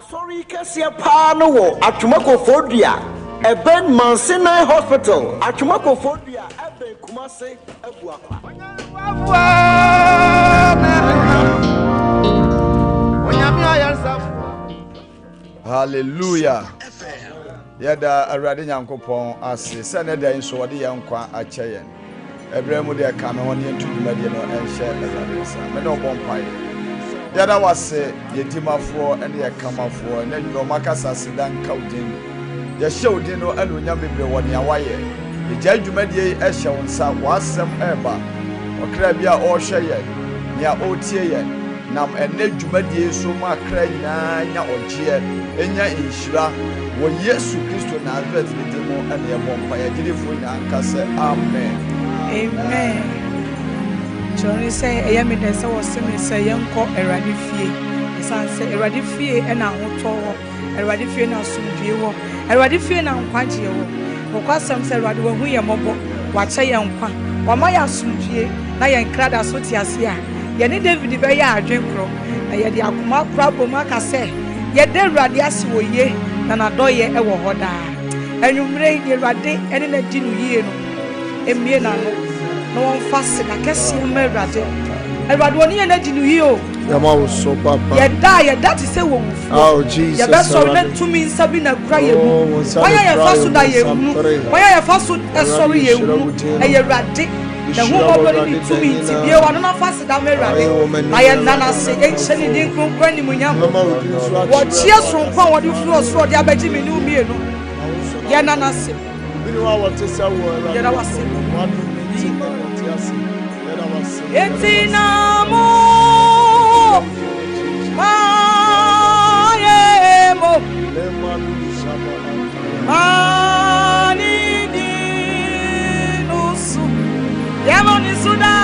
Sorry, Cassia Pano, Atumako Fordia, a Ben Mansina Hospital, Atumako Fordia, Abe Kumase, Hallelujah. Yada Aradi Yankopon as Senator in Swadi Yankwa Achayan. Ebremu de Kame on the Mediano and share the Radisa. Meno Bompire. Yada was say Yetima for and the Kama for and then you Makasa Sidan Kaudin. The show dino and Unyambi one Yawaye. The Jajumedi Esha on Sa was some eba or Krabia or Shayen near Otiayen. Nam ene dwumadie so ma kra nyanya ogie enya inhyira wo Yesu Kristo na Nazareth de mo ene e bompa ya gidefo nyanka se amen. Amen. Johnny say eyame den se wo se me se yenko Erade fie. Esan se Erade fie e na hoto wo. Erade fie na asomdue wo. Erade fie na nkwaje wo. Wo kwasam se Erade wo hu ye mobo. Wa che ye nkwa. Wa ma ya asomdue na ye nkrada so ti ase a. Yene David be ya adwenkro na ye de akoma krabo maka se ye de Awurade ase wo ye na nadoye e wo hoda anwumre ye Awurade ene na di no yie no emie na no won fase na kese ma Awurade woni ye na di no yie o yama wo so papa ye da ti se wo wufu oh Jesus ye be so na tumi nsabi na kura ye mu wanya ye faso da ye mu wanya ye faso esori ye mu e ye Awurade the whole body to me to be one of us that may rally. I am Nana say, ancient in Granny Munyam. What cheers from what you flow through the Abedimi knew me. Yanana say, you know what to say. Yanawa say, it's in a more. Yamoni suda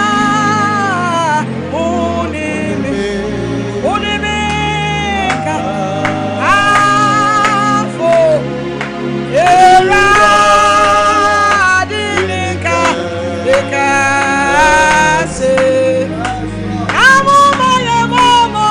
unime ka afo era dinika dekase amo namo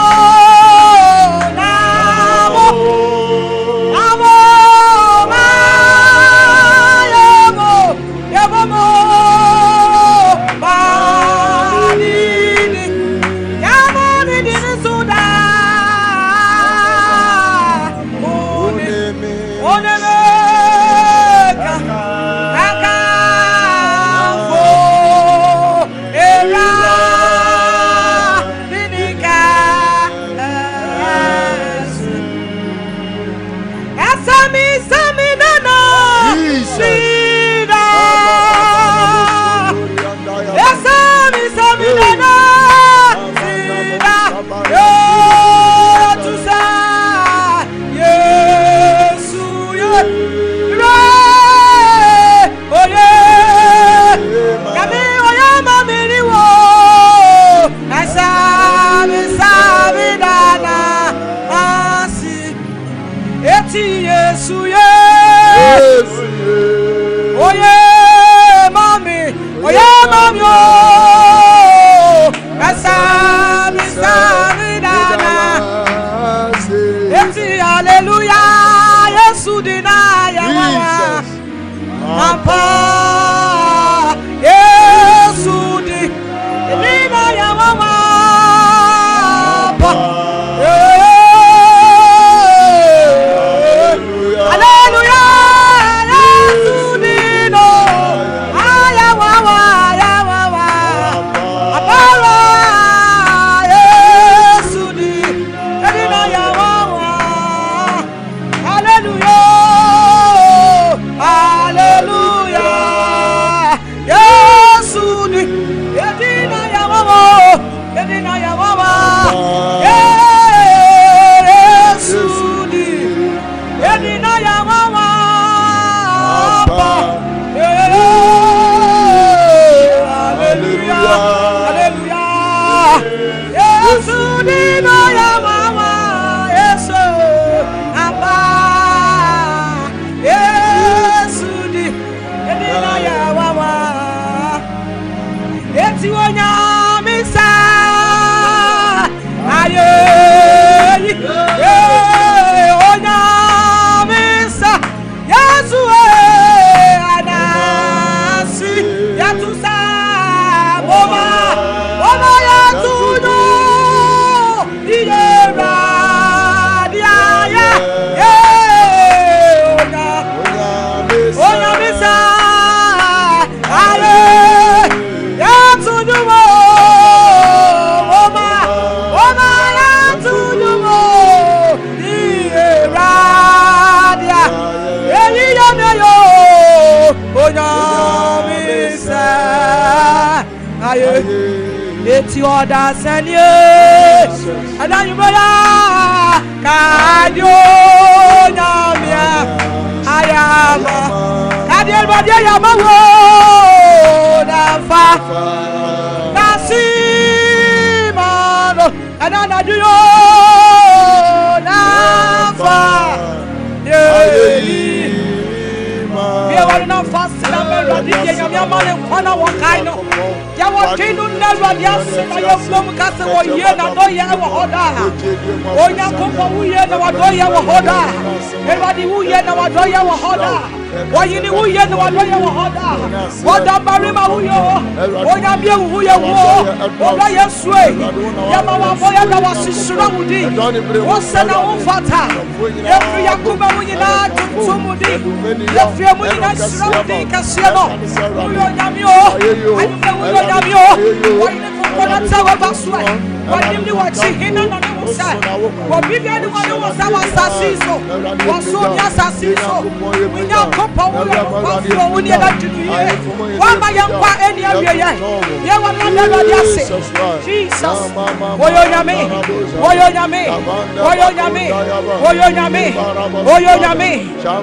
Hallelujah. ti oda sanye adanyu boya kadio nyamia ayama kadio badia yamawo nafa nasimano anana duyo nafa we are not fasting and ready. You are man and corner one kind of. You are doing never yes. I am from Castle. Oh, yeah, no, you have a order. Oh, you come from here. No, do you have a order? Everybody who here no, do you have a order? Why you who here no, do you have a order? What the barima who you? Oh, you be who you are. Oh, you sway. You mama boy, you was surrounded. What's the name fata? Every Yakuba when you not to somebody. Every when you surrounded Casino. Uyo nyamio. Ayume uyo nyamio. Waine kukona tawa baswe. Wadimni wachihina na nusa. Wabibia ni wanu wasawa sasiso. Wasomya sasiso. Winya kopa uyo mkwafio unye na junuye. Wama yankwa eni ya ye. Ye wanadelo yase. Jesus. Oyo nyami. Oyo nyami. Oyo nyami. Oyo nyami. Oyo nyami.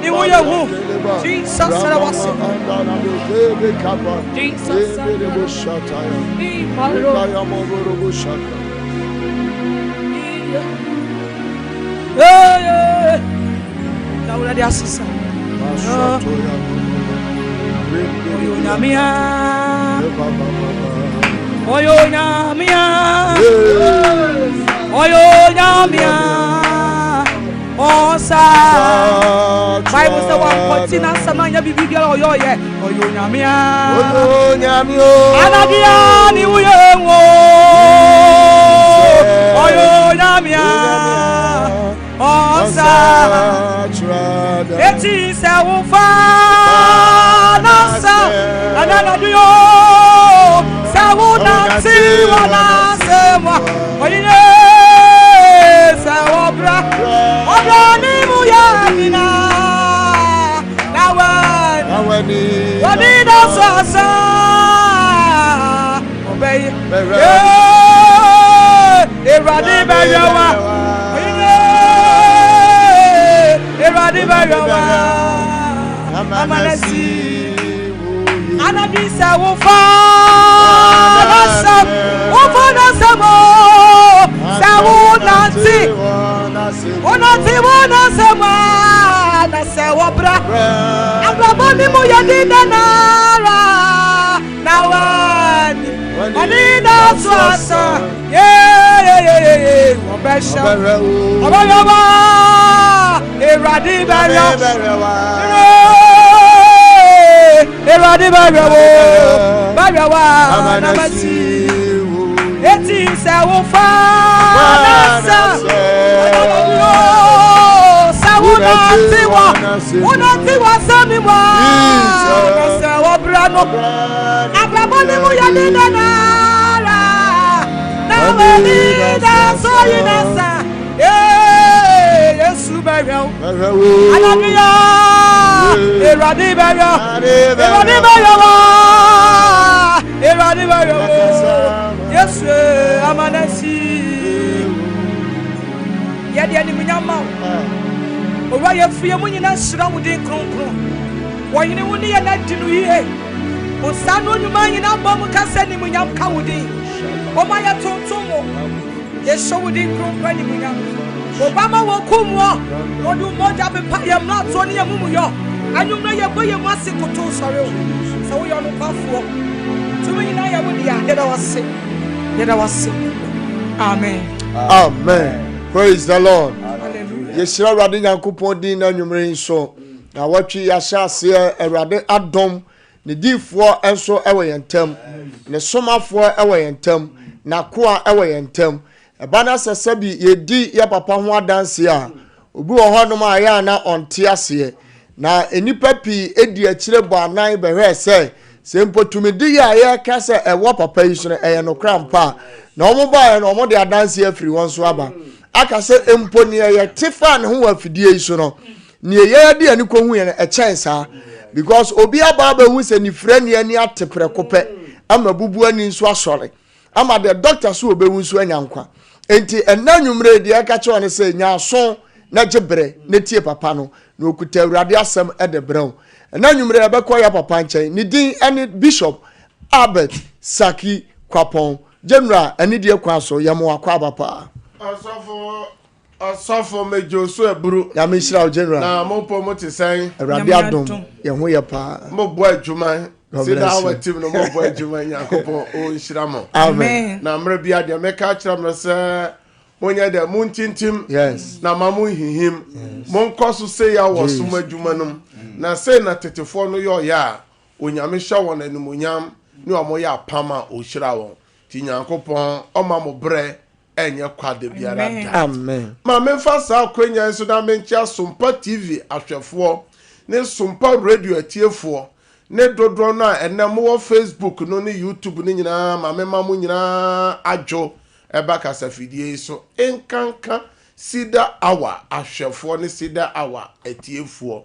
Ni uyo hu. Jesus. Jesus. Laura de Assisa. Oyo nyamia. Oyo nyamia. Oyo nyamia. Osa. Bible say one continue samanya bibia oyo ye. Oyo nyamia. Oyo nyamio. Anadia ni uyewo. Oyo nyamia. Osa. Eti se ufa. Nasa. Anana duyo. Se unati wala semwa. Oyine. Se obra. Obra ni muyamina. Nawani. Wani da sasa. Obey. Eradi beyawa. Eradi beyawa. Amanasi. Anabisa ufa. Nasam. Ufa nasamo. Sawunati. Unati wanasama. Nasawabra. Abrabani muyadina nara. Nawani. Anina swasa. Yeah. Obesha. Obayaba. Eradi beyawa. Eradi beyawa. Namasi. Eti se ufa. Nasa. Unatiwa samiwa. Nasa wabrano. Abrabani muyadina nara. Nawani nasa yinasa. Yesu beyawa. Hallelujah. Eradi beyawa. Eradi beyawa. Yesu amanasi. Yadi ani munyama. Owa ye fie mu nyina hira wo din kronkron. Wo yene wo ne ye na dinu ye. O sanu nyuma nyina bom ka se ni munyam ka wo din. O ma ye tontomo. Ye so wo din kronkron ni munyam. O ba ma wo kumwo. O du moja be pa ye na to ne ye mumu yo. Anyum na ye boye mu ase koto sore o. Se wo yo no kwafo. Tumi nyina ye wo dia. Ye da wase. Amen. Amen. Praise the Lord. Yeshira Awurade Nyankopɔn din na nwumre nso na watwi yashase Awurade adom ne difoɔ enso ewe yentam ne somafoɔ ewe yentam na koa ewe yentam eba na sesabi yedi ya papa ho adanse a obi wo honom a ya na onte ase na enipa pi edi akire bo anan behwe se sempotumidi ya ya kase ewo papa yi so eye no krampa na omo ba na omo de adanse afiri won so aba aka se emponi ye tifa ne ho afidie yi so no ne ye de ani ko hu ye e chensa because obi aba ba hu se ni frɛ ne ani atepre kopɛ ama bubu ani nso asɔre ama the doctor so obewu so anyankwa enti enanwumre de aka che one say nya so na gibre na tie papa no na okuta awurade asem de brew enanwumre ebekọ ya papa nchen ni din any bishop Albert Saki Kwapon general ani de kwa so yemo akwa papa Asofo mejo so eburu ya me shira general na mo po mo ti sen awurade adom ye ho ye pa mo bo adwuma Cedar our team no mo bo adwuma Nyankopon o nshira mo amen na mre bia de meka kira mo se onye de mu ntintim yes na mamu hihim mo nkoso se ya wo so adwuma no na se na tetefo no yo ya onyame hwa won animonyam ni omo ya pama o shira won ti Nyankopon o ma mo bre enye kwade biara da amen ma me fa sa kwenya nso na me ntia Sompa TV ahwefo ne Sompa radio atiefo ne dodro na enem wo Facebook no ne YouTube ne nyina ma me mamu nyina adwo eba kasafidie so enkanka Cedar hour ahwefo ne Cedar hour atiefo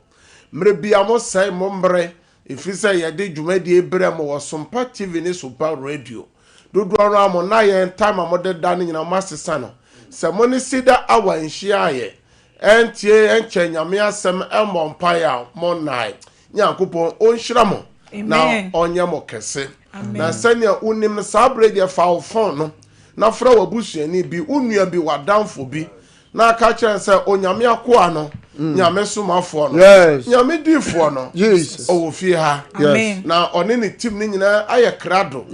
mre bia mo sai mo mbre ifisa ye de dwumadi ebre mo wo Sompa TV ne Sompa radio dodo amo na ye time amode da ne nyina masesa no se mo ne Cedar hour nhia ye entie enche nyame asem emompa ya mo nai Nyankopon onhyira mo na onye mo kese na senia unim sabre de fa phone no na fra wabusuani bi unua bi wadamfo bi na aka kire se onyame akoa no nyame somafo no nyame difo no Jesus o fi ha na one ne tim ne nyina aye krado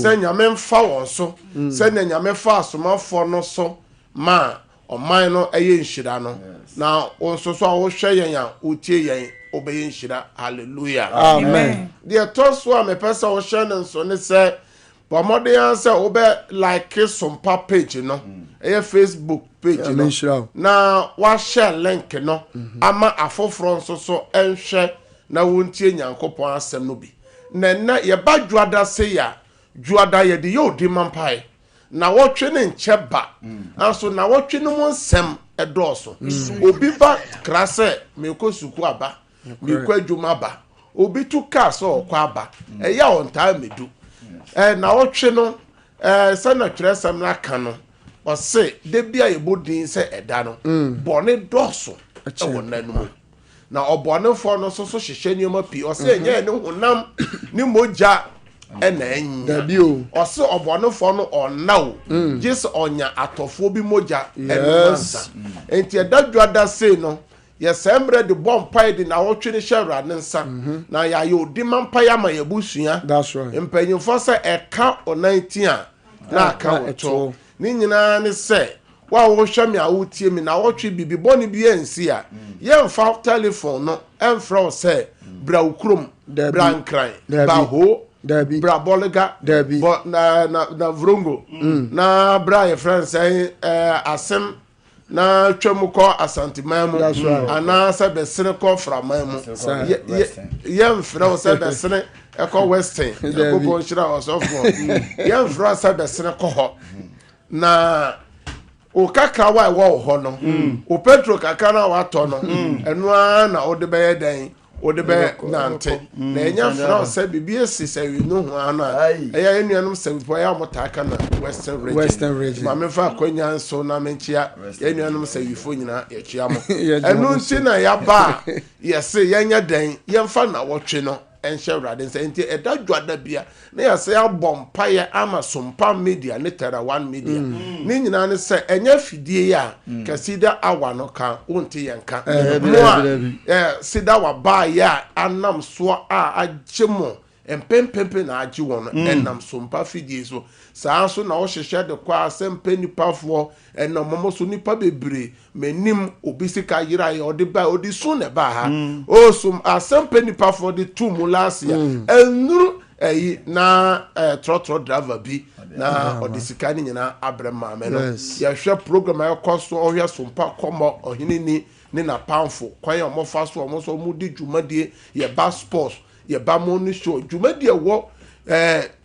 se nyame mfa won so se ne nyame fa somafo no so ma oman no eye nhira no na onso so a wo hwe yen a otie yen obeye nhira hallelujah amen de toso a me pesa wo hwe ne so ne se bomode yan se obe like Sompa page no eye Facebook page no na wa share link no ama afoforo nso so enhwe na wontie Nyankopon asem no bi na ye ba juada se ya juada ye de yo di mampai na wotwe ne nche ba anso na wotwe no mo nsem edoso obi ba krase me ko suku aba me ko adwuma ba obi tu car so kwa aba eya on time medu na wotwe no sana tresam na ka no o se de bia ye bodin se eda no bone doso e wonanum na obonefo no so hyehye nioma pi o se enye ne honam ni moja ena enyi dabio o se obonefo no onawo jis onya atofo bi moja enansa enti edadwada se no ye sembre de bompai de na wotwe ne hwera ne nsa na ya ye odi mampa ya ma ye busua that's right empanyimfo se eka o 19 a na aka woto ni nyina ne se wa wo hwa me a wotie mi na wotwe bibi boni bi ensi a ye mfa telephone no emfra o se bra ukrom bra nkran ba ho Debbie bra bolega Debbie but na vrongo na bra ye friends asem na twemukọ asantimamu ana se besene ko framamu ye mfra o se besene eko western ko bo nshira osofo ye mfra se besene ko ho na o kaka wa wo ho no o petro kaka na wa to no enu na o de be den o de be nante na enya mfra o se bibie si se wi no ho ana eya enuanum se po ya motaka na western region ma me fa kwanya nso na menchia enuanum se wifo nyina ye chia mo enu nti na ya ba ye se yenya den ye mfa na wotwe no enhye wrade nse enti edadwada bia na ya se abompa ye ama Sompa media ne Tera One media ni nyina ne se enya fidie ya ka Cedar awa no ka wonte yenka Cedar wa ba ya anam so a agemo empempempe na agi won enam Sompa fidie so saa so na wo hyehye de kwa asempe nipafo enam mo so nipa bebre menim obisika yira ye odi ba odi so ne ba ha o so asempe nipafo de tumu last year enuru eyi na trotro driver bi na odisika ni nyina abrema me no ya hwe program ya koso ohwe Sompa komo ohinini ni na pamfo kwan ya omofa so omo so mu di dwumadie ye ba sports ye ba mo ni show dwumadie wo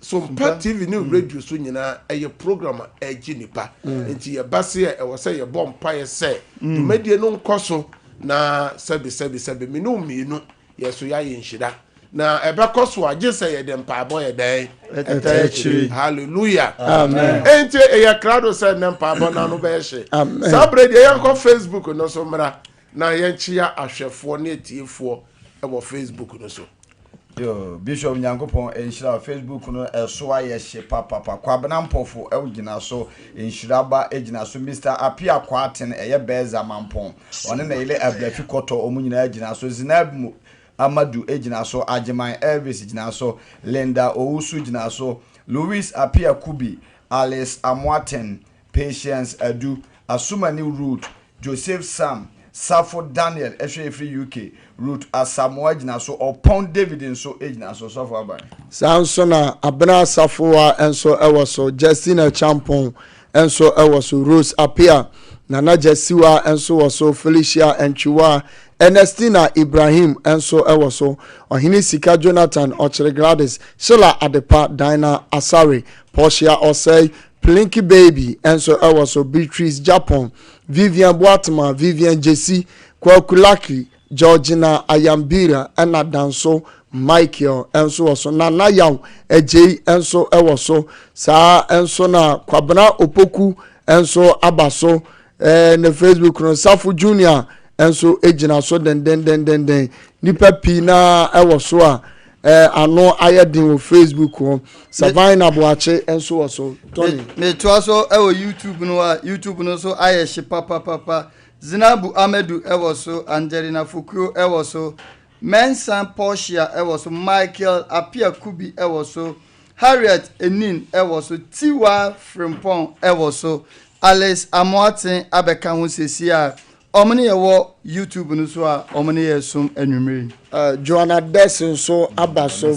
Sompa TV ni radio so nyina eye program agi nipa enti ye ba se e wo se ye bompa ye se dwumadie no nkoso na sebi minu ye so ya ye nhida na ebekọ so agye sɛ yɛ de mpaebɔ yɛ dɛn ɛtɛkyiri hallelujah amen enti ɛyɛ krado sɛ ne mpaebɔ na no bɛyɛ hye saa bere deɛ yɛnkɔ Facebook no so mmra na yɛnkyia ahwɛfoɔ ne atiefoɔ ɛwɔ Facebook no so yo Bishop Nyankopɔn enhyira Facebook no ɛso ayɛ hye papa kwabena mpɔfo ɛwgyina so enhyiraba egyina so Mr Apia Kwaten ɛyɛ Beza Mampɔn ɔne na ile abrafi kɔtɔ ɔmo nyinaa gyina so Zinab Amadu egyina so Ajeman Elvis gyina so Linda Owusu gyina so Louis Apia Kubi Alice Amwaten Patience Adu Asumani Root Joseph Sam Safo Daniel free UK Root Asamoah gyina so Opon David nso gyina so so for aban sanso na Abena Safoa enso ewo so Justina Champon enso ewo so Rose Apia Nana Jesiwa enso wo so Felicia Enchiwa Ernestina Ibrahim enso ewo so Ohini Sika Jonathan Ochere Gladys Sheila Adepa Dina Asare Portia Osei Plinky Baby enso ewo so Beatrice Japan Vivian Boatma Vivian Jesse Kwakulaki Georgina Ayambira ena danso Michael enso waso na yaw ejei enso ewoso saa enso na Kwabena Opoku enso abaso na Facebook no Safu Junior enso ejina so den nipa pi na ewoso a ano ayedin wo Facebook ho Savina Boache enso waso Tony me toaso ewo YouTube no so ayehye papa Zinabu Amedu ewoso Angelina Fukuo ewoso Mensan Portia ewoso Michael Apia Kubi ewoso Harriet Enin ewoso Tiwa Frimpong ewoso Alice Amwaten abeka ho sesia omne yewo YouTube no so a omne yesum anwumeri Joanna Desson so abaso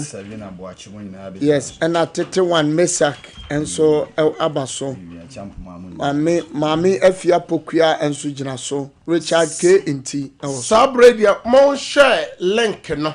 yes and atete one Mesak enso abaso mami afia pokua enso gyina so Richard K Nti sabre dia mon share link no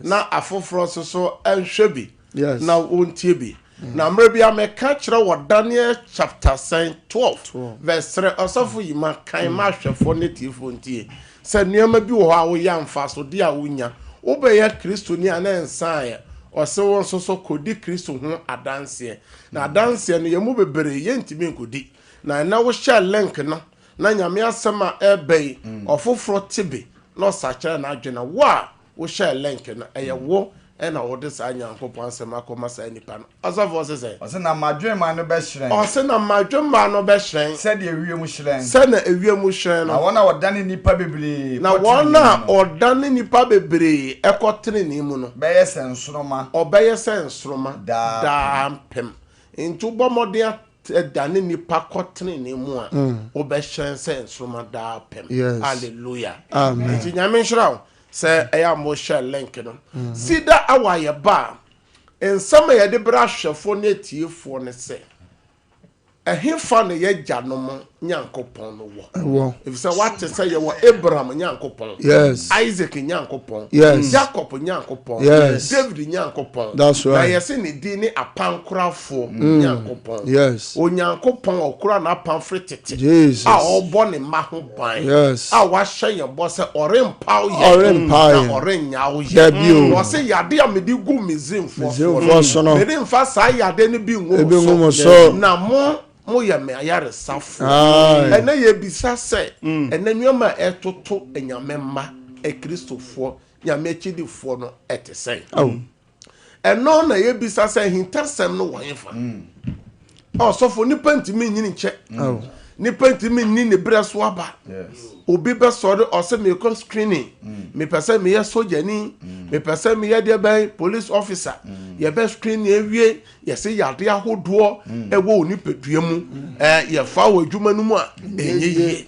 na afoforo so enhwe bi na wontie bi na mre bia me ka kire wo Daniel chapter 12 verse 3 osofo yima kan ma hwefo ne tifo ntie se niam bi wo ha wo yamfa so de a wonya wo be ya Kristo ni ana ensan ya ose won so kodi Kristo ho adanse na adanse no yemu bebere ye ntimi nkodi na wo share link no na nyame asema ebei ofoforo tibi no sachara na adwena wo share link no eye wo ena wo de sa Nyankopon asema akoma sa nipa no asafo se ose na madwema no be hyren ose na madwema no be hyren se de ewiem hyren se na ewiem hyren no na wona odane nipa bebre na wona odane nipa bebre ekotene ni mu no be yese nsoroma obeye se nsoroma da mpem ntu bomode dane nipa kotene ni mu a obehyen se nsoroma da pem hallelujah amen ti nyame nhyira say eya mo share link no Cedar awaye ba ensama ye de bra hwefo ne tiefo ne se ehimfa ne ye gyanom Nyankopon no wo if say what say ye wo Abraham Nyankopon Isaac Nyankopon Jacob Nyankopon David Nyankopon that's right na ye se ne di ne apankorafo Nyankopon o Nyankopon okura na apanfre tete Jesus a obo ne ma ho ban a wa hye ye bo se orempaw ye na orenyawo ye wo se yade a me di gu mizimfo so no me di mfa sa yade ne bi nwo so na mo ya me ayare safo ena ye bisa se ena nwema etoto enyamemma Kristofo nyame chidifo no etesen eno na ye bisa se hintasem no wanfa sofo ni pantimi nyini nche ni pantimi ni ne breso aba obi be sori ose me kon screening me pese me ye sojani me pese me ye de ben police officer ye be screen ewie ye se yade ahodo ewo oni pedua mu ye fa wo adwuma no mu a enye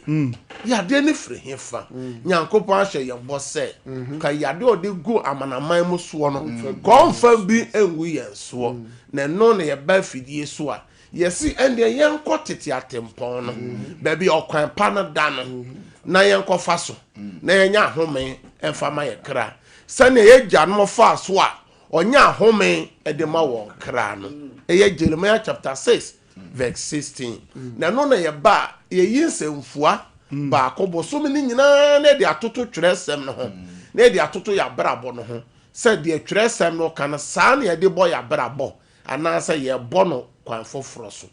yade ne firi hefa Nyankopon ahye ye bo se ka yade ode go amanaman mu so no konfa bi enwu ye so na no na ye ba fidie so a yesi ende yenko tete atempon no baby okwan pa no da no na yenko fa so na yenya home emfa ma ye kra sane ye gya no fa so a onya home edema wo kra no eye Jeremiah chapter 6 verse 16 na no na ye ba ye yinsemfua ba ko boso me ni nyina na de atoto twerɛsɛm no ho na de atoto ya brabo no ho said the tresem no kana san ye de boy abrabo anasa ye bono kwan foforo so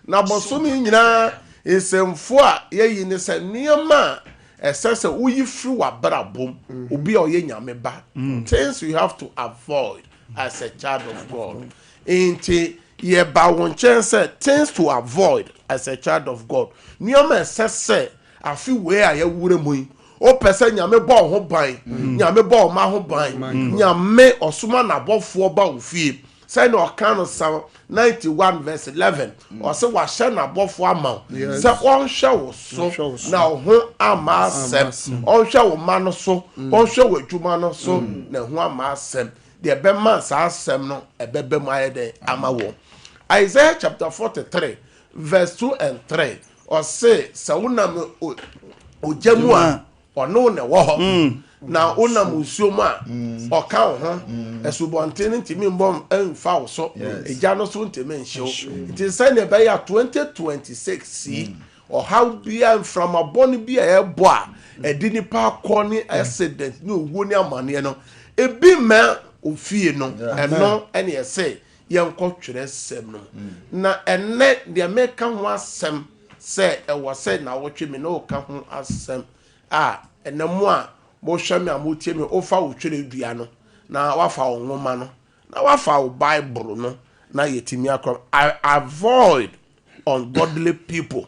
na bosomi nyina esemfo a ye yi ne se niema esese uyi firi wa brabom obi o ye nyame ba things you have to avoid as a child of God enti ye ba won chance things to avoid as a child of God niema esese afi we a ye wure moyi o pese nyame bo ho ban nyame bo ma ho ban nyame osoma na bofo ba ofie say no kan Psalm 91 verse 11 or say wa hye na bofo ama say on hye wo so na ho ama asem on hye wo ma no so on hye wo adwuma no so na ho ama asem de be man sa asem no ebebe mu ayede ama wo Isaiah chapter 43 verse 2 and 3 or say sawunam ojamu a ono ne wo ho na onam usuom a oka ho esubonten ntimi mbom emfa wo so eja no so ntimi nhyew it is say ne be ya 2026 see or how be from abon bi a ebo a edi nipa akoni accident no owo ni amane no ebi ma ofie no eno ene ese yenko twere sem no na enne de meka ho asem se ewo se na wo twe me no ka ho asem enemu a bo hwame amotie me ofa wo twere dua no na wafa wo nwoma no na wafa wo bible no na yetimi akrom avoid ungodly people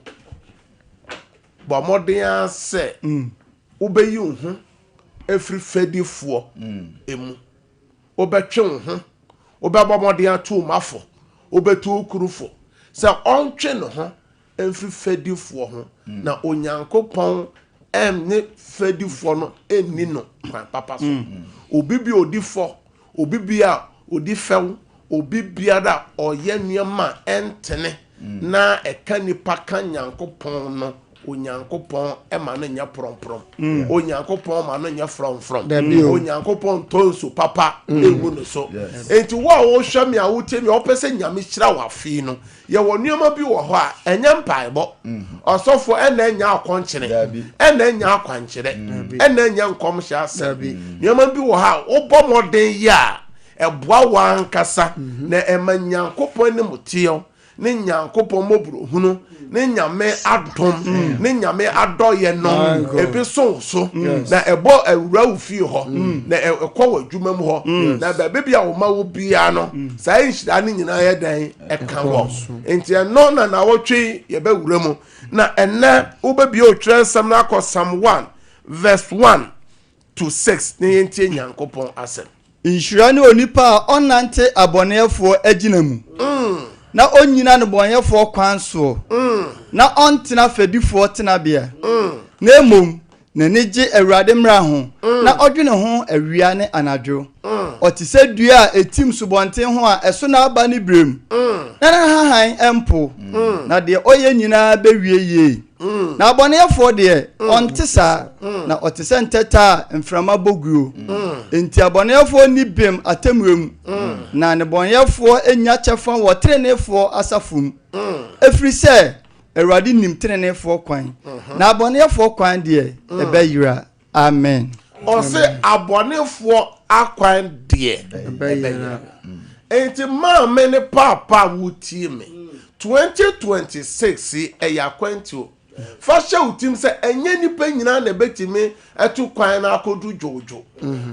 but modern say obeyi hu every fedifo emu obetwe hu obebo modern to mafo obetu okurufo say ontwe no ho every fedifo ho na onyankopon ne fedifo no eni no papa so obibi odifo obibia odifew obibia da oye niema entene na eka nipa kan nyankopon no onyankopon ema no nya promprom onyankopon ma no nya from onyankopon tonso papa egu no so enti wo hwame a wotemi opese nyame hira wafi no ye wo nioma bi wo ho a enya mpaebo osofo ena nya akonkyere ena nya akwankyere ena nya nkom hya asabi nioma bi wo ha obo moden ya eboa wankasa na ema nyankopon ne mutio ne nyankopon mobro hunu ne nyame adom ne nyame adoye no ebi so na ebo awura ofie ho na ekọ wadwuma mu ho na bebe bia wo ma wo bia no sai nhira ne nyina ye dan eka ho enti no na wotwe ye be wura mu na enne wo be bia otwere sam na akọ Psalm 1 verse 1 to 6 ne yentie nyankopon asem inhyira ne onipa a onante abonefo agina mu na onyina no bonyefo kwan so na ontena fedifo tenabia na emom na neje awurade mra ho na odwene ho awia ne anadwo otise dua a etim subonten ho a eso na aba ne brem na hahan empo na de oye nyina bewie ye na abonefo de ontesa na otise nteta mframa boguo enti abonefo ni bem atemwem na ne bonyefo enya chefa wo trenefo asafum efri se awurade nim trenefo kwan na abonefo kwan de ebeyira amen o se abonefo akwan de ebeyira enti ma me ne papa wuti me 2026 eya kwantu fasha utim se enye nipa nyina na betimi etu kwan na akodu jojo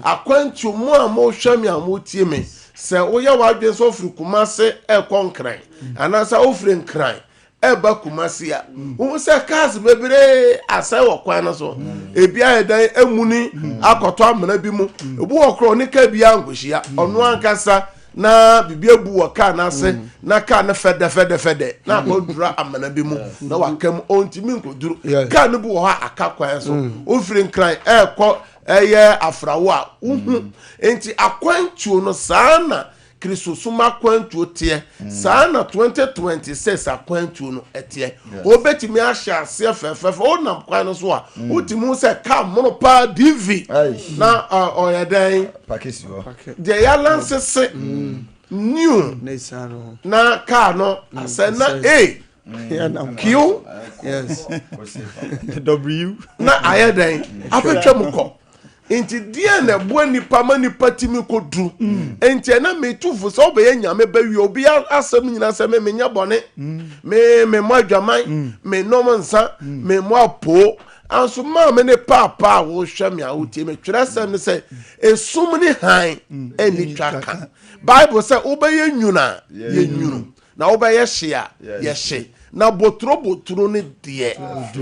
akwantu mu a mo hwami a mo tie me se oye wadwe so ofri kumase ekonkran anasa ofri nkran eba kumase a wo se cars bebere asai wo kwan no so ebia edan emuni akoto amana bi mu obu okro ne ka bia angohia ono ankasa na bibia bu waka na se na ka na fede na kodura amana bi mu na wakam ontimi nkoduru ka no bu ha aka kwan so ofiri nkran ekọ eye afrawo a enti akwantuo no sana kristo suma kwantuo tie sana 2026 akwantuo no etie obetimi ahya ase fefefe onam kwan no so a utimu se ka mono pa dv na oyadan pakisi ho de yalansese new na ka no asena Q yes W na ayadan afetwa muko Inti dia na bua nipa ma nipa timi kodru. Enti na metufu so be nyame ba wi obi asem nyina se me nya bone. Me mo adwaman, me nom nsa, me mo apo. Anso ma me ne papa wo hwe me a wo tie me twere sem ne se esum ni han eni twaka. Bible say obeye nyuna ye nyunu. Na obeye hye a ye hye. Na botro ne de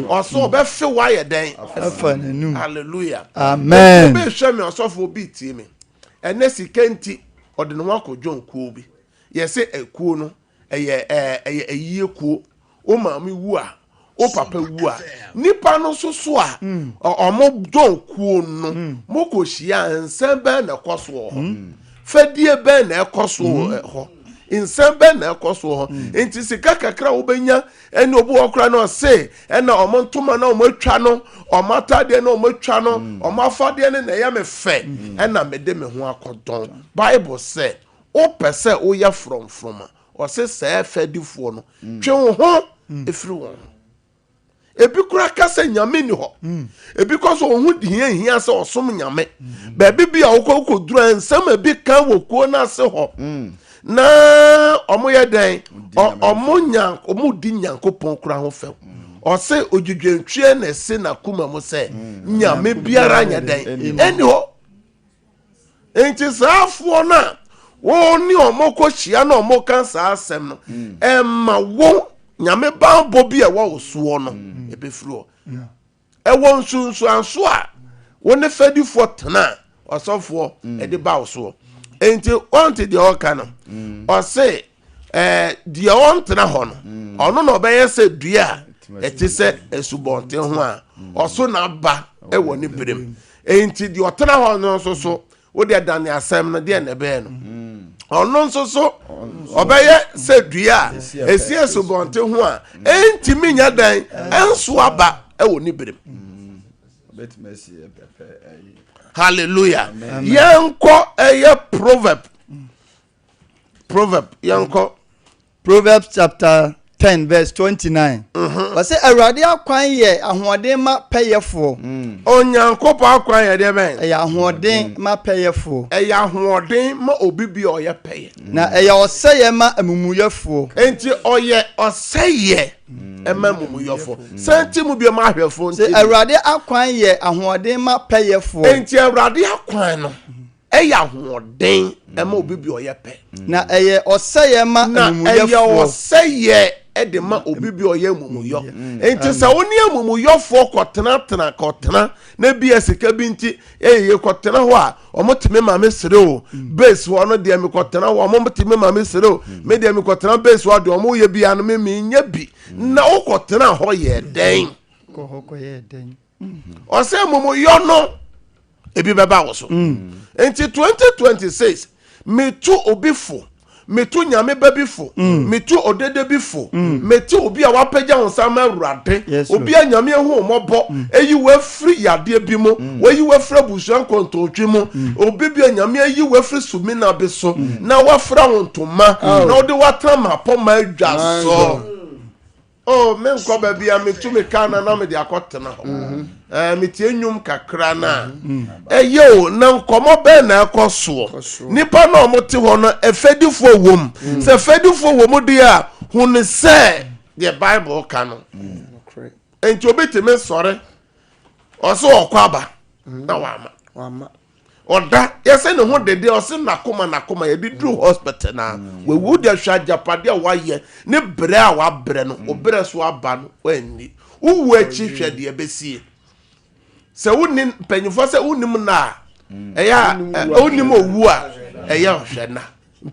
oso be fe wa ye den afa nanu hallelujah amen be hwe me oso fo bi tie me ene sikenti ode no akọjọ nkuo bi ye se ekuo no eye eyiye kuo o maami wu a o papa wu a nipa no soso a omo dọ nkuo no moko hia nsem be na ekoso ho fadie be na ekoso ho insembe na ekoso ho enti sika kakra obenya ene obu okra no se ena omontoma na omotwa no omatade na omotwa no omafade ne na ya me fe ena mede me ho akodon bible say o pese o ya from o se se fadifo no twe ho efiri won ebi kura kase nyame ni ho ebi koso ohun hia se osom nyame ba bibia wo dura nsem ebi kan wo kuo na se ho na omo ye den omo di nyankopon kura ho fe o se odwudwentwe na se na kuma mo se nyame biara nya den eni ho enti saafo na wo ni omo ko hia na omo kan sa asem no emma wo nyame bambo bi e wo so no ebefiri o e wo nsunsu anso a wo ne fadifo tena osofo e de ba so enti onti de okano o se de ontena ho no ono no be yese dua etise esubonte ho a oso na ba e woni berem enti de otena ho no so wo de dan asem no de na be no ono nso obeye se dua esi esubonte ho a enti minya dan enso aba e woni berem betimesi pepe hallelujah yanko eye proverb yanko Proverbs chapter 10 verse 29 wase awurade akwan ye ahoɔden ma pɛyɛfo onyankopɔ akwan ye de ben ɛyɛ ahoɔden ma pɛyɛfo ɛyɛ ahoɔden ma obi bi ɔyɛ pɛyɛ na ɛyɛ ɔsɛyɛ ma amumuyɛfo enti ɔyɛ ɔsɛyɛ ɛma amumuyɛfo sɛnti mu bi ma ahwɛfo nti awurade akwan ye ahoɔden ma pɛyɛfo enti awurade akwan no ɛyɛ ahoɔden ɛma obi bi ɔyɛ pɛ na ɛyɛ ɔsɛyɛ ma amumuyɛfo na ɛyɛ ɔsɛyɛ ɛde ma obi bi ɔyɛ amumuyɔ enti sɛ woni amumuyɔfo kɔtena na bi asika bi nti ɛyɛ kɔtena ho a ɔmotime ma me sere o base ho no de me kɔtena ho ɔmotime ma me sere o me de me kɔtena base ho de ɔmo yɛ bi ano me nya bi na wo kɔtena ho yɛ den yɛ den ɔsɛ amumuyɔ no ebi bɛba wo so enti 2026 metu obi fo metu nyame babi fo metu odede bi fo metu obi a wapagya honsa ma awurade obi a nyame hu mɔbɔ eyi wafri yade bi mo wayi wafra busuan kontotwe mo obi bi a nyame ayi wafri sumina bi so na wafra wontoma na ode watama poma adwa so oh men ko ba bia metu me kana na me de akotena ho metie nyum kakra na yo na nkomo be na ekoso nipa na omote ho no efedifo wom se efedifo wom de a hunu se the bible kanu enti obetime sore oso okwaba na wama oda yese ne ho dede ose nakoma ye bi dru hospital na we would ahwa japade a waye ne bre a wabre no obre so aba no wanni uwu achi hwede e besie se wonni panyufo se wonnim na eya wonnim owu a eya hwena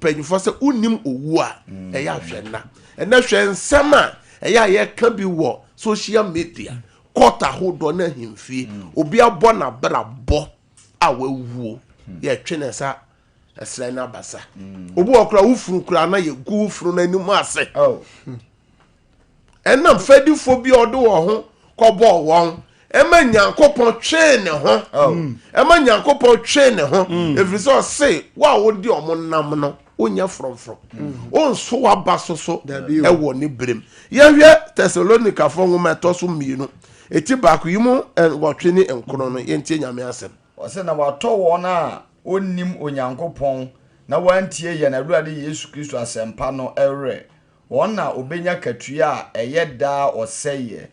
panyufo se wonnim owu a eya hwena ena hwe nsem a eya ye ka bi wo social media kota hodo na himfie obi abo na brabo awawuo ye twene sa esra na basa obu okra wufuru kura na ye gu wufuru na anim ase enam fadifo bi odo wo ho kobo won ema nyankopon twe ne ho ema nyankopon twe ne ho efriso se wa wodi omonam no onya from onso wa baso so e wo ni brem ye hwe Thessalonica fo nwoma to so mienu eti ba ko yimu wo twe ni enkono no ye ntie nyame asem ɔsɛ na watɔ wɔn a onnim onyankopɔn na wantie yɛn awurade Yesu Kristo asɛmpa no ɛwerɛ wɔn na obenya katua a ɛyɛ daa ɔsɛyɛ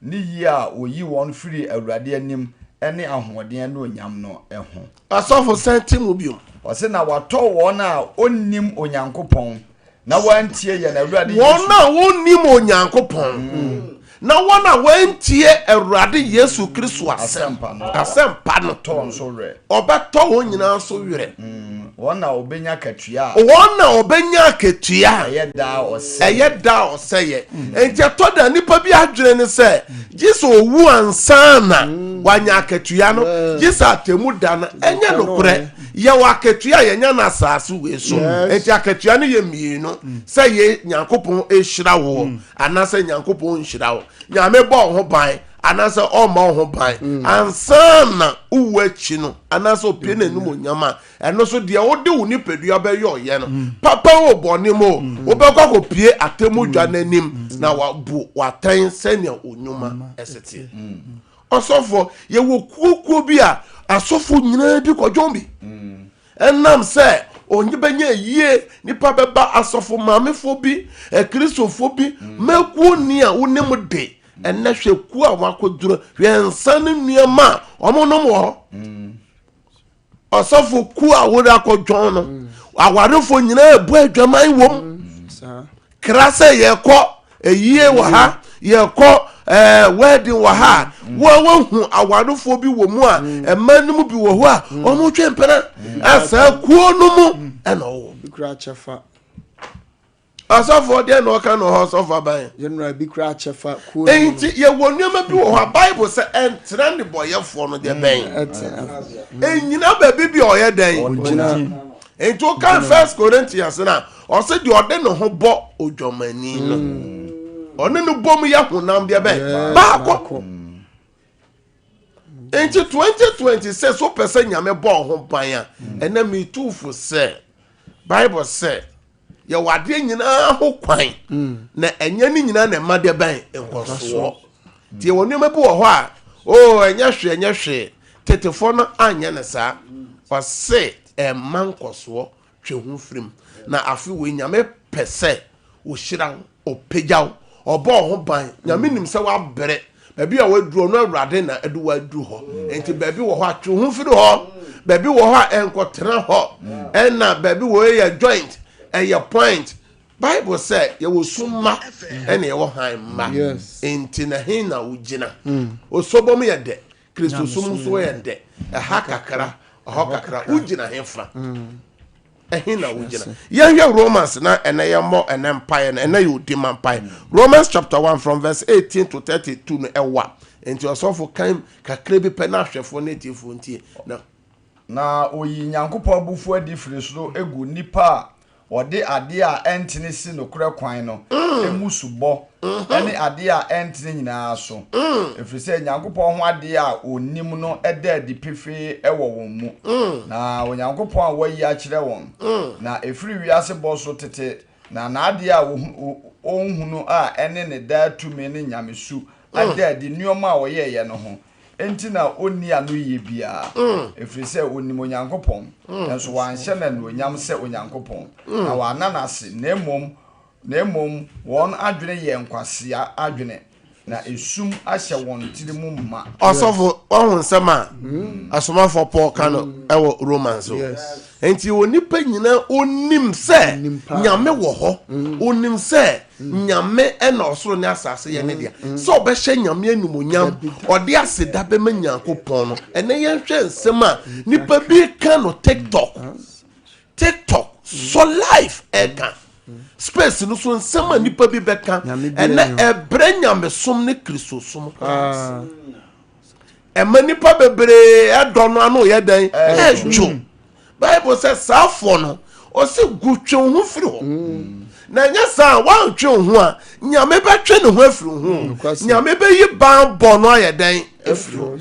ne yi a oyi wɔn firi awurade anim ɛne ahoɔden no onyam no ɛho asɔfo sɛnti mu biom ɔsɛ na watɔ wɔn a onnim onyankopɔn na wantie yɛn awurade wɔn a wonnim onyankopɔn na wɔn a wantie awurade Yesu Kristo asɛmpa no tɔ nso werɛ ɔbɛtɔ wɔn nyinaa so werɛ wɔn na obenya katua wɔn na obenya katua ɛyɛ daa ɔsɛyɛ enti ɛtɔ da nipa bi adwene ne sɛ gye sɛ owu ansa na wanya akatua no gye sɛ atemu da no ɛnyɛ nokorɛ yɛwɔ akatua yɛnya no asase wei so enti akatua no yɛ mmienu sɛ yɛ nyankopɔn ɛhyira wo anaasɛ nyankopɔn nhyira wo nyame bɔ ho ban anaasɛ ɔma ho ban ansa na uwu akyi no anaasɛ opie n'anim onyam a ɛno so deɛ wode wo nipadua bɛyɛ ɔyɛ no papa wo bɔne mu wobɛkɔ akɔpie atemu dwa n'anim na wabu watɛn sɛnea onyuma ɛsete ɔsɔfoɔ yɛwɔ kuokuo bi a asɔfo nyinaa di kɔdwom bi ɛnam sɛ onye bɛnya yie nipa bɛba asɔfo maamefoɔ bi kristofoɔ bi mɛkuo ni a wonim de ɛnɛ hwɛ ku a wakɔduro hwɛ nsa ne nneɛma a ɔmonom wɔ ɔsɔfo ku a wode akɔdwɔn no awarefoɔ nyinaa ebu adwaman wom kra sɛ yɛkɔ eyie wɔ ha yɛkɔ wedding wɔ ha wɔhu awarefoɔ bi wɔ mu a ɛma no mu bi wɔ hɔ a ɔmo twɛ mpɛna asa kuo no mu ɛna ɔwɔ asɔfoɔ deɛ na ɔka na ɔhɔ asɔfoɔ aban enti yɛwɔ nneɛma bi wɔ hɔ a Bible sɛ ɛntena ne bɔyɛfoɔ no deɛ bɛn ɛnyina baabi bi a ɔyɛ dɛn enti woka 1 Corinthians na ɔsɛ deɛ ɔde ne ho bɔ odwamani no ɔne no bom yɛ honam deɛ bɛn baakɔ enti 2026 wopɛ sɛ nyame bɔ ho ban a ɛna metufo sɛ Bible sɛ yɛwɔ adeɛ nyinaa ho kwan na ɛnyɛ ne nyinaa na ɛma deɛ bɛn nkɔsoɔ nti yɛwɔ nneɛma bi wɔ hɔ a ɛnyɛ hwee tetefoɔ no anyɛ ne saa ɔse ɛma nkɔsoɔ hwɛ ho firim na afe wei nyame pɛ sɛ ɔhyira ɔpagyaw ɔbɔ ho ban nyame nim sɛ wabrɛ baabi a waduro no awurade na ɛde waduru hɔ enti baabi wɔ hɔ a twe ho firi hɔ baabi wɔ hɔ a ɛnkɔtena hɔ ɛna baabi wɔ yɛ joint ɛyɛ point Bible sɛ yɛwɔ summa ɛna yɛwɔ han mma enti na hen na wogyina osobom yɛ dɛ Kristo sum so yɛ dɛ ɛha kakra ɔhɔ kakra wogyina hefa ɛhen na wogyina yɛhwɛ Romans na ɛnɛ yɛmmɔ ɛnɛ mpaeɛ no ɛnɛ yɛ odima mpaeɛ Romans chapter 1 from verse 18 to 32 no ɛwa enti ɔsɔfo kan kakra bi pɛ na ahwɛfoɔ no atifoɔ ntie na oyi Nyankopɔn abufuo adi firi soro egu nipa a ɔde adeɛ a ɛntene si nokora kwan no emu subɔ ɛne adeɛ a ɛntene nyinaa so ɛfiri sɛ Nyankopɔn ho adeɛ a onim no ɛda adi pefee ɛwɔ wɔn mu na Onyankopɔn a wɔyi akyerɛ wɔn na ɛfiri wiase bɔ so tete na n'adeɛ a ɔnhunu a ɛne ne daa tumi ne nyamesu ada adi nneɛma a wɔyɛɛyɛ no ho enti na onni ano yie bia ɛfiri sɛ onim Onyankopɔn nso wanhyɛ na onyam sɛ Onyankopɔn na wananase na emom wɔn adwene yɛ nkwasia adwene na esum ahyɛ wɔn tiri mu ma ɔsɔfo ɔho nsɛm a asomafo Paul ka no ɛwɔ Romans so enti onipa nyina onim sɛ nyame wɔ hɔ onim sɛ nyame ɛna ɔsoro ne asase yɛ ne dia sɛ ɔbɛhyɛ nyame animonyam ɔde aseda bɛma Nyankopɔn no ɛnɛ yɛnhwɛ nsɛm a nipa bi ka no TikTok so life ɛka space no so nsɛm a nipa bi bɛka ɛnɛ ɛbrɛ nyamesom ne Kristosom ɛma nipa bebree ɛdɔ no ano yɛ dɛn ɛdwo Bible says saafo no ɔse gu twe ho firi hɔ na nyɛ saa wantwe ho a nyame bɛtwe ne ho afiri ho nyame bɛyi ban bɔ no ayɛ dɛn afiri hɔ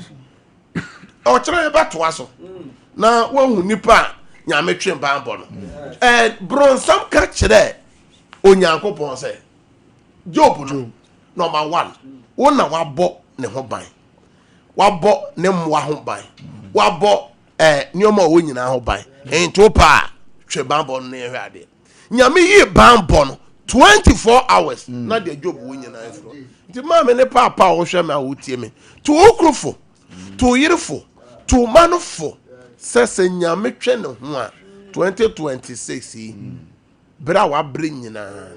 ɔkyerɛ yɛ bɛtoa so na wahu nipa a nyame twe ban bɔ no bronsam ka kyerɛ Onyankopɔn sɛ Job no number 1 wo na wabɔ ne ho ban wabɔ ne mmoa ho ban wabɔ nneɛma ɔwɔ nyinaa ho ban nto pa hwɛ bambɔ no na ɛhwɛ adeɛ nyame yi bambɔ no 24 hours na de job wo nyinaa afro nti maame ne papa a wɔhwɛ me a wotie me to okrofo to yerefo to manofo sɛ nyame twɛ ne ho a 2026 yi bra wa bre nyinaa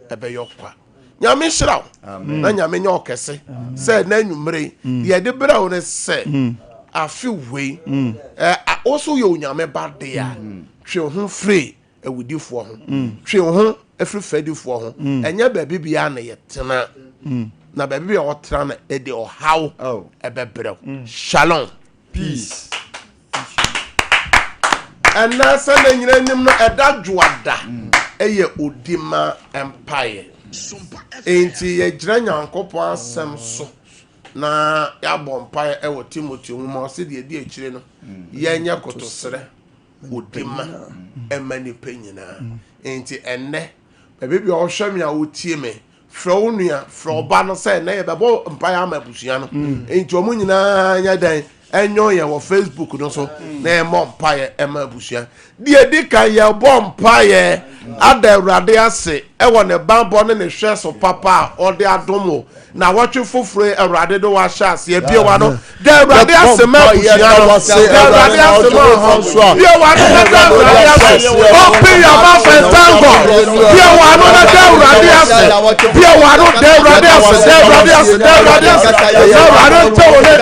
ɛbɛyɛ kwa nyame hyira wo na nyame nyɛ ɔkɛse sɛ na nwumere deɛ de bra wo ne sɛ afi wei also yɛ onyame ba de a hwɛ ho free awudifoɔ ho hwɛ ho afiri fadifoɔ ho ɛnyɛ baabi bia na yɛ tena na baabi bia ɔtena na ɛde ɔhaw ɛbɛbrɛw shalom peace ɛna sɛ na nyina nim no ɛda dwoada ɛyɛ odima empire enti yɛgyina nyankopɔn asɛm so na yɛabɔ mpaeɛ ɛwɔ timoteo nwoma ɔsɛ deɛ di akyire no yɛnyɛ kotosrɛ odima ɛma nipa nyinaa enti ɛnnɛ baabi bia ɔhwɛ me a wotie me frɛ wo nua frɛ ɔba no sɛ ɛnnɛ yɛbɛbɔ mpaeɛ ama abusua no enti ɔmo nyinaa nyɛ dɛn ɛnyɛ yɛ wɔ Facebook no so na ɛmɔ mpaeɛ ɛma abusua deɛ di ka yɛbɔ mpaeɛ ada awurade ase ɛwɔ ne bambɔ ne ne hwɛ so papa a ɔde adom wo na wɔtwe foforo awurade do wahyɛ aseɛ biewa no da awurade ase ma abusua no da awurade ase ma ɔhɔ biewa no na da awurade ase open your mouth and thank God biewa no na da awurade ase biewa no da awurade ase da awurade ase da awurade ase da awurade ntɛ wo ne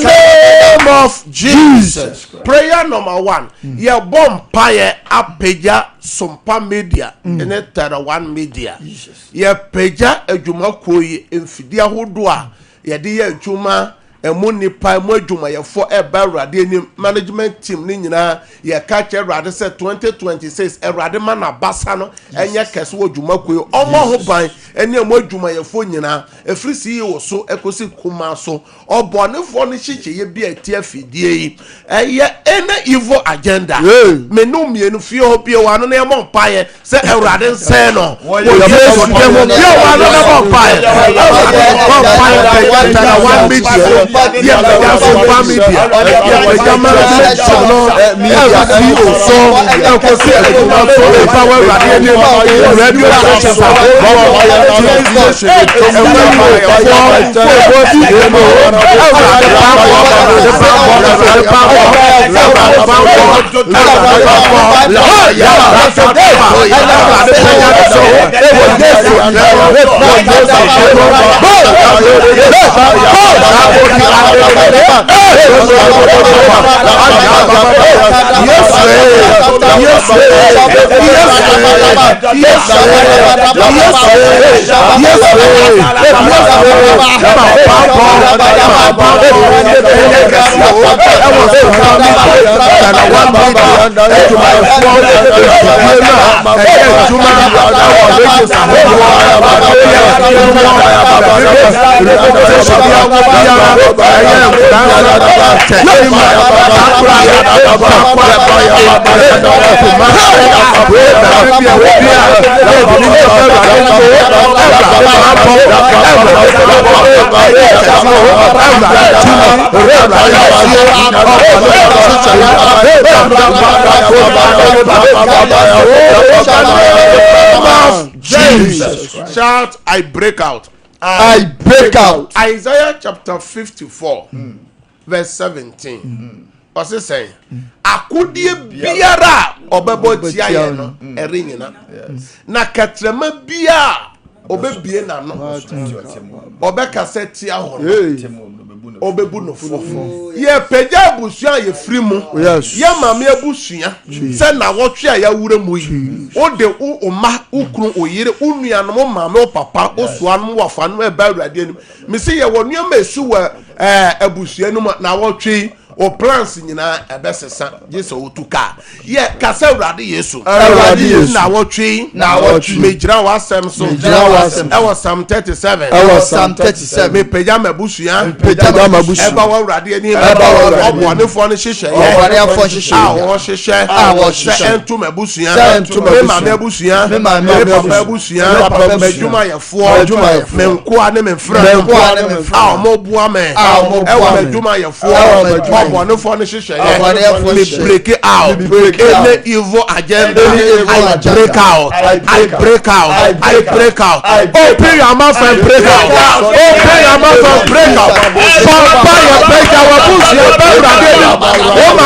name of Jesus. Prayer number 1. Ye bom paye apeja Sompa media ene Tara 1 media. Ye peja ejuma koyi emfidi ahodo a ye de ye ejuma emu nipa emu adwuma ye for eba awurade ni management team ni nyina ye ka che awurade se 2026 awurade ma na basa no enye kese wo adwuma koyi omo ho ban ene emu adwuma ye fo nyina efiri si wo so ekosi kuma so obonefo no hyeche ye bi ati afidie yi eye ene evil agenda menu mienu fie ho bie wa no na emo paye se awurade nse no wo yesu demo bie wa no na mo paye Tara 1 media yeah, Sompa media. Jesus. Shout, I break out. I break out. Isaiah chapter 54, verse 17. What's it saying? Akudie biara obebo tia ye no eri nyina. Na katrema biara obebie na no. Obeka se tia ho. obebu no fo ye peja abusua ye free mu ye mame abusua se na wotwe a ya wure mu yi o de o ma ukru oyire unua no mame o papa o so anu wafa no e ba awurade anim me se ye wonu ma esu wa abusua no na wotwe o plans nyina ebesesa Jesus otuka ye kasa awurade Yesu na wotwe mejira wasem so e was Psalm 37 me peja mabusua eba awurade ani obonefo no hihye entu mabusua me mama abusua me papa abusua mejuma yefo me nkoa ne me mfra mo bua me e wa mejuma yefo one for the break it out. Any evil agenda, I break out. Open your mouth and break out. Open your mouth and break out. Fire break our pussy. Oh my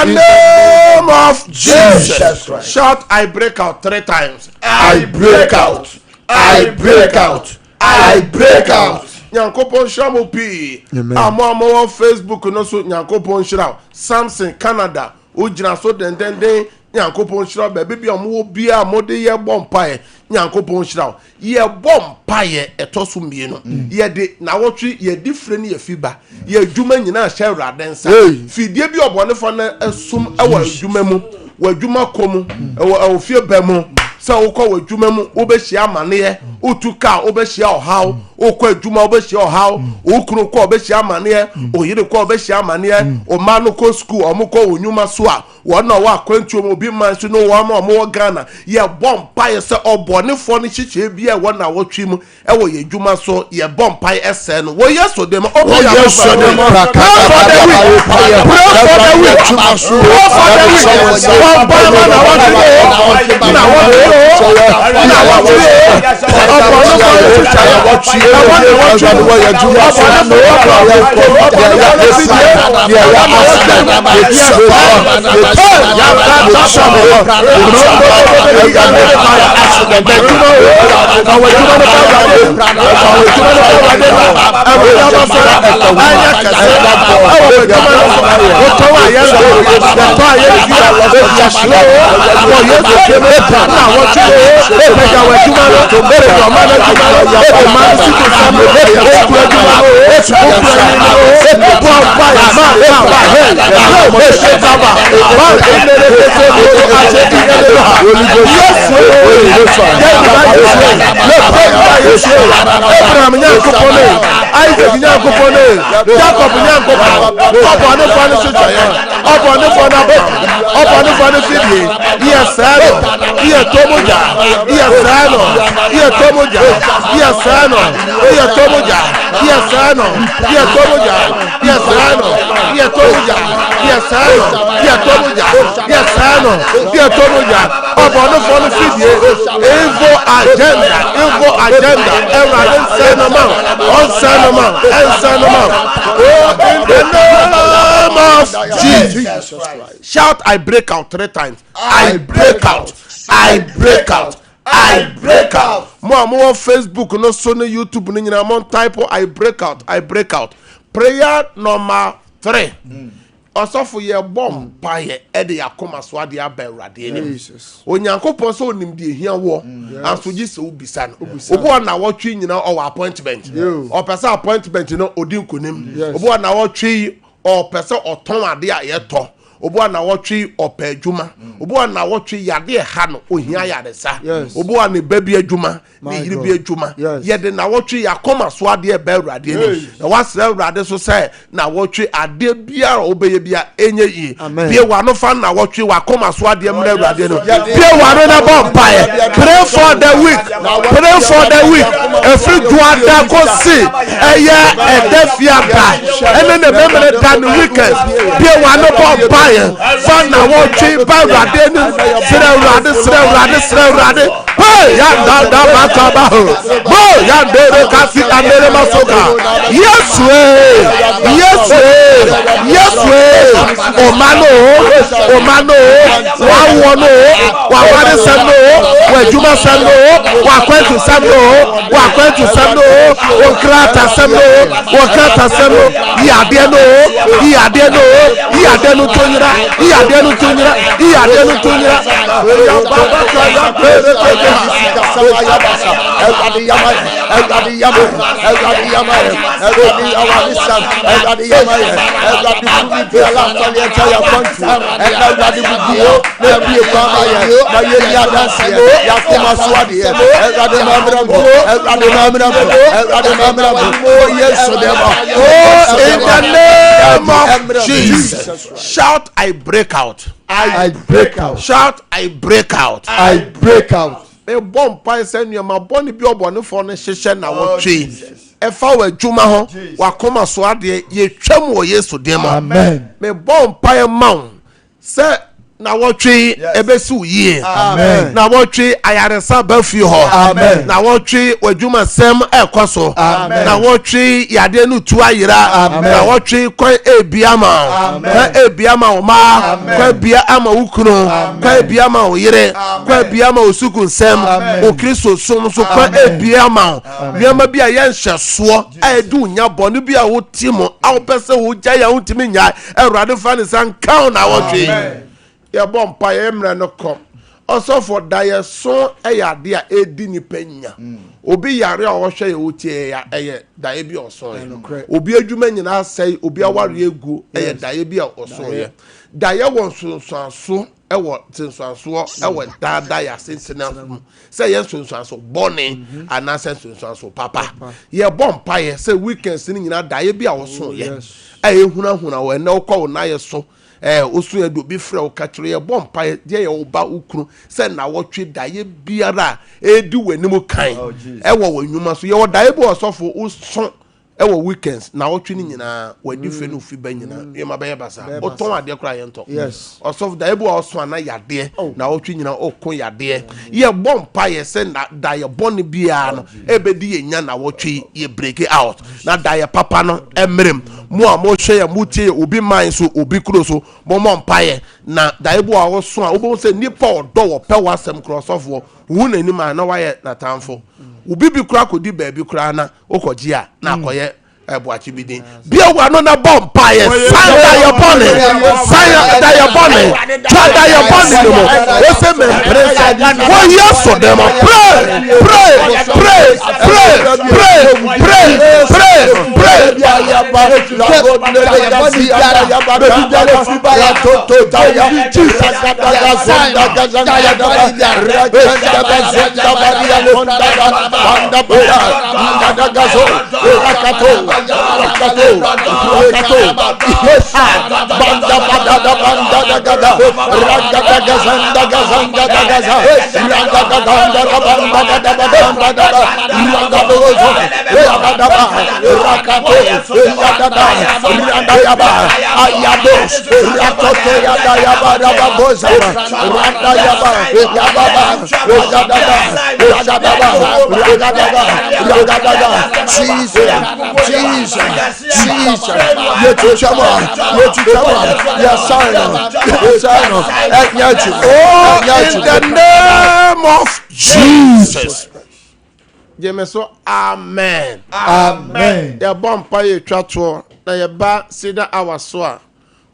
In the name of Jesus Christ. Shout, I break out 3 times. I break out. I break out. I break out. Nyankopon shamo pi. Amo Facebook no so Nyankopon shira. Samson Canada. Ujina so den Nyankopon shira bebe bi omo bia mode ye bompae. Nyankopon shira. Ye bompae etoso mienu. Ye de na wotwe ye different ye fiba. Ye adwuma nyina hye awrade nsa. Fidie bi obonefo na esum ewa adwuma mu. Wadwuma komu ewa ofie bemu. Sa ukọ wadwuma mu obehia amane utuka obehia ohaw ukọ adwuma obehia ohaw ukunu kọ obehia amane oyire kọ obehia amane o manu ko school omukọ onyuma so a wona wa kwantuo mu bi man so no wa ma mo Ghana ye bompa ye se obonefo ne chiche bi e wona wotwi mu e wo ye dwuma so ye bompa ese no wo yeso dem obo ya so dem Jesus Christ. Shout, I break out 3 times. I break out. I break out. I break out. More Facebook, no Sony, YouTube, no more type. I break out. I break out. Prayer number 3. Also for your bomb pie, Eddie Akoma Swadi Aberradi. Onyankopon so nim de hia wo anso gi se obisa no obo na wo twi nyina or appointment or person appointment no odi nkonim obo na wo twi or person oton ade a ye to obo na wo twi opa adwuma obo na wo twi yade ha no ohia yade sa obo na baby adwuma ni yiri bi adwuma ye de na wo twi yakoma so ade Aberradi ni na wasra Awurade so say na wo twi ade bia obeye bia enye yi bia wa no fa na wo twi wakoma so ade mra Awurade no bia wa no na bomb pie. Pray for the week. Pray for the week. Every juada go see eya edefiada ene ne memre dan weekend bia wa no bomb pie fa na wo twi ba Awurade ni sra Awurade hey ya da makaba bo ya dere kasi andere masoka yes omano wa wono wa wade sendo wa juma sendo wa kwetu sendo o krata sendo ya de no tonyira in the name of Jesus. Shout, I break out. I break out. Shout, I break out. I break out. A bomb pie send you my bonny be obon for the session na wo twi. E fa wa adwuma ho wa koma so ade ye twam wo Yesu dem. Amen. Me bomb pie man say na wo twi ebesu yie. Amen. Na wo twi ayaresa ba fi ho. Amen. Na wo twi wadwuma sem ekoso. Amen. Na wo twi yade nu tu ayira. Amen. Na wo twi kwan ebiama. Amen. Kwan ebiama o ma, kwan bia ama ukunu, kwan ebiama o yire, kwan ebiama o sukun sem, o Kristo som so kwan ebiama. Biama bia ye nhyeso edu nya bonu bia wo timo, a wo pese wo gya ya wo timi nya. Awurade fa ne san count na wo twi. Ya bomb pie emre no kom also for die so eyade a edi ni panya obi yare a wo hwe ye otie ya eye die bi oso obi adwuma nyina sai obi aware egu eye die bi a oso ye die won so ewo tinsanso ewo dada ya sentinel say yes tinsanso bone ana sentinsanso papa ye bomb pie say weekends ni nyina die bi a oso ye eye hunahuna we na okọ na ye so osu edo bi frɛ o katire ye bompa de ye oba ukru se na wotwe daye biara edi wanimu kan wo wanwuma so ye wo daye bo osofo uso ewo weekends na wotwe ni nyina wadi fe no fi ba nyina ye mabaye basa o ton ade kra ye nto osofo daye bo oso ana yade na wotwe nyina okon yade ye bompa ye se na daye boni bia no ebedi ye nya na wotwe ye break out na daye papa no emrem mo a mo hwe ya mutie obi man so obi kuro so mo mpaye na daibo a wo so a obo se nipa odo wo pe wasem crossover hu na ni ma na waye na tamfo obi bi kura kodi ba bi kura na okoji a na akoye ebuachi bidin bia wa no na bomb mpaye sanya your bone sanya bɔne twada yɛ bɔne no mu wɔsɛ mɛmpere nsa wɔyɛ so dɛm pray in the name of Jesus. Jemeso amen. Amen. Ya bompa ye twato na ye ba Cedar awaso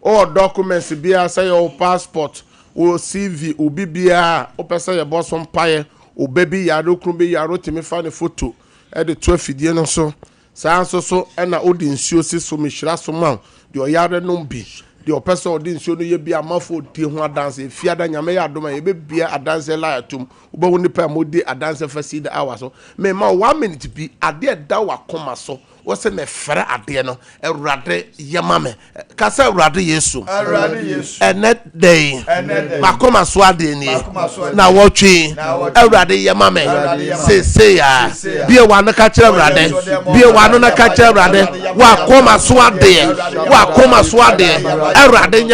all documents bia say your passport o CV o bibia o pesa ye boss on paye o baby yaro krumbe yaro timi fa ne photo e de to afidie no so saa so e na odi nsuo si so mihira so ma de o yare no bi de o pesa odi nsuo no ye bia mafo di ho adanse efiada nyame ya adoma ye bebia adanse la atum wo ba woni pa modi adanse fa Cedar awaso me ma 1 minute bi ade da wa koma so wose me fere ade no Awurade yema me kasa Awurade Yesu enet day makoma so ade ni na wotwe Awurade yema me se ya bie wa no ka kire Awurade bie wa no na ka kire Awurade wa koma so ade Awurade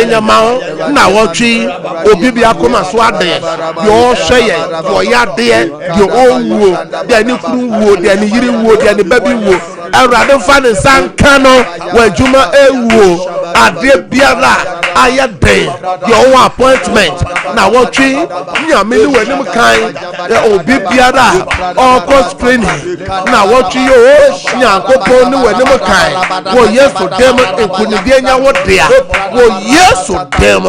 nyama na wotwe obi bia koma so ade yo hweye yo ya de yo owuo de ni wo de ni yiri wo de ni baby wo Awurade fa ne sanka no wadwuma ewo ade biara aye den your appointment na wotwe nyame ni wanim kan obi biara all screening na wotwe yo nyankopon ni wanim kan wo Yesu dem ekunibie nya wo dia wo Yesu dem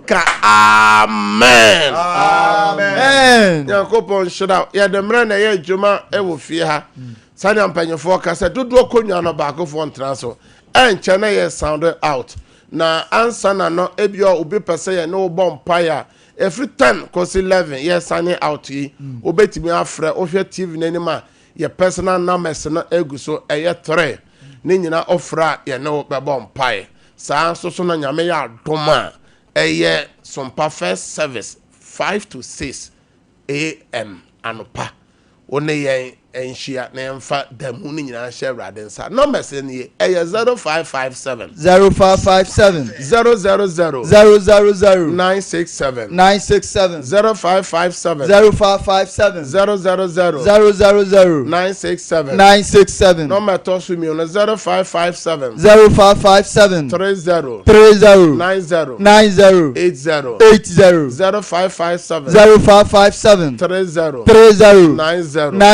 ka amen. Nyankopon shira ya demre na ye dwuma e wo fie ha sani ampanyefo ka se dodo konwa no baako fo ntraso enche na ye sound out na answer na no ebio obi pese ye no bompire every 10 cause 11 ye sani out yi obetimi afre ohwe TV n'anima ye personal numbers na eguso eye 3 ni nyina ofra ye no be bompire saa so na nyame ya adoma eye Sompa first service 5 to 6 a.m. anopa one ye enhia na emfa damu ni nyina hye Awurade nsa numbers ni eye 0557 0557 000 967 0557 0557 000 967 number to su mi on 0557 0557 30 90 80 0557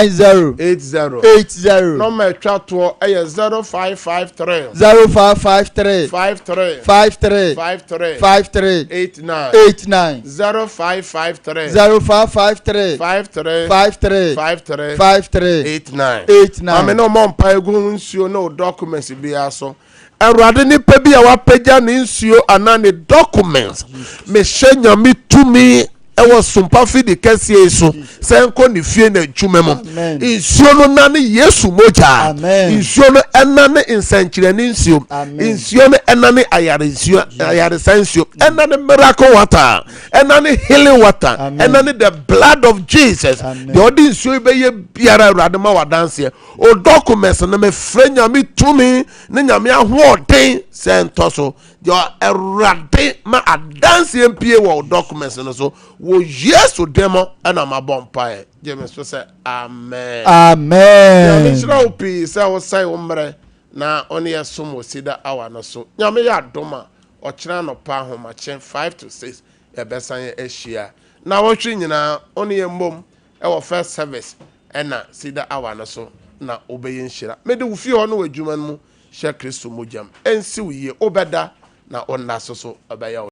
30 80 number twato eye 0553 53 89 0553 89 ameno mompa egu nsuo no documents bia so Awurade ni pe bia wa pagya ni nsuo anane documents me hyenya mi tumi ewo Sompa fidi kese so senko ni fie na adwuma mu nsuo no na ne Yesu moja nsuo no ena ne insankyire ne nsuo nsuo no ena ne ayare sansuo ena ne miracle water ena ne healing water ena ne the blood of Jesus the odi nsuo be ye biara Awurade ma wadanse o documents na me frenya mi tumi ne nyame ahoɔden sento so yo Awurade ma adanse mpie wo documents no so wo Yesu demo ana mabompa James so say amen ya mishra opi say wo sai umre na oni yesom wo Cedar hour no so nyame ya doma o kira no pa ahomache 5 to 6 e besan ye ahia na wo twi nyina oni ye mbom e wo first service na Cedar hour no so na obeye nhira me de wo fie ho no wadwuma mu hye kristo mojam ensi wo ye obeda na onna so so obaya